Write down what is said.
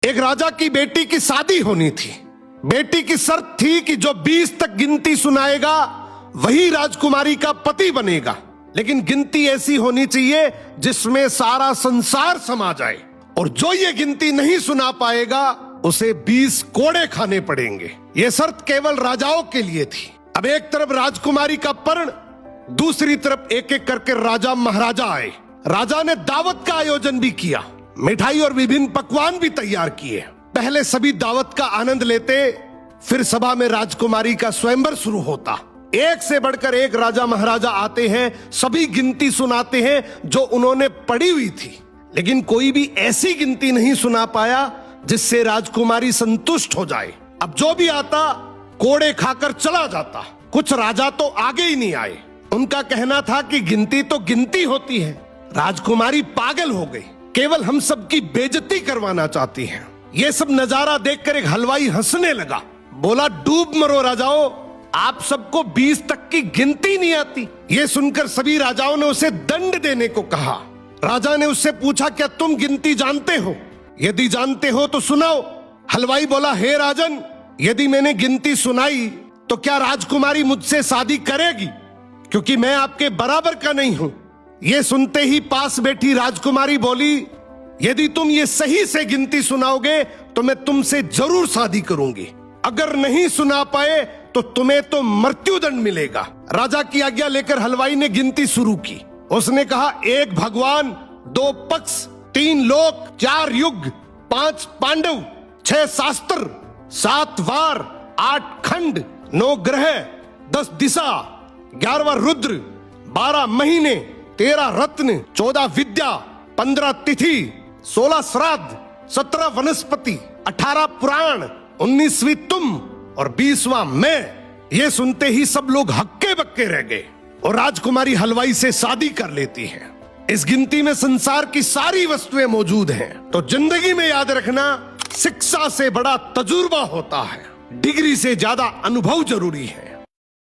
एक राजा की बेटी की शादी होनी थी। बेटी की शर्त थी कि जो 20 तक गिनती सुनाएगा वही राजकुमारी का पति बनेगा, लेकिन गिनती ऐसी होनी चाहिए जिसमें सारा संसार समा जाए, और जो ये गिनती नहीं सुना पाएगा उसे 20 कोड़े खाने पड़ेंगे। ये शर्त केवल राजाओं के लिए थी। अब एक तरफ राजकुमारी का पर्ण, दूसरी तरफ एक एक करके राजा महाराजा आए। राजा ने दावत का आयोजन भी किया, मिठाई और विभिन्न पकवान भी तैयार किए। पहले सभी दावत का आनंद लेते, फिर सभा में राजकुमारी का स्वयंवर शुरू होता। एक से बढ़कर एक राजा महाराजा आते हैं, सभी गिनती सुनाते हैं जो उन्होंने पढ़ी हुई थी, लेकिन कोई भी ऐसी गिनती नहीं सुना पाया जिससे राजकुमारी संतुष्ट हो जाए। अब जो भी आता कोड़े खाकर चला जाता। कुछ राजा तो आगे ही नहीं आए। उनका कहना था कि गिनती तो गिनती होती है, राजकुमारी पागल हो गई, केवल हम सबकी बेइज्जती करवाना चाहती हैं। ये सब नजारा देखकर एक हलवाई हंसने लगा, बोला, डूब मरो राजाओं, आप सबको 20 तक की गिनती नहीं आती। ये सुनकर सभी राजाओं ने उसे दंड देने को कहा। राजा ने उससे पूछा, क्या तुम गिनती जानते हो? यदि जानते हो तो सुनाओ। हलवाई बोला, हे राजन, यदि मैंने गिनती सुनाई तो क्या राजकुमारी मुझसे शादी करेगी, क्योंकि मैं आपके बराबर का नहीं हूं। ये सुनते ही पास बैठी राजकुमारी बोली, यदि तुम ये सही से गिनती सुनाओगे तो मैं तुमसे जरूर शादी करूंगी, अगर नहीं सुना पाए तो तुम्हें तो मृत्युदंड मिलेगा। राजा की आज्ञा लेकर हलवाई ने गिनती शुरू की। उसने कहा, 1 भगवान, 2 पक्ष, 3 लोक, 4 युग, 5 पांडव, 6 शास्त्र, 7 वार, 8 खंड, 9 ग्रह, 10 दिशा, 11वां रुद्र, 12 महीने, 13 रत्न, 14 विद्या, 15 तिथि, 16 श्राद्ध, 17 वनस्पति, 18 पुराण, 19वीं तुम और 20वां मैं। ये सुनते ही सब लोग हक्के बक्के रह गए और राजकुमारी हलवाई से शादी कर लेती है। इस गिनती में संसार की सारी वस्तुएं मौजूद हैं। तो जिंदगी में याद रखना, शिक्षा से बड़ा तजुर्बा होता है, डिग्री से ज्यादा अनुभव जरूरी है।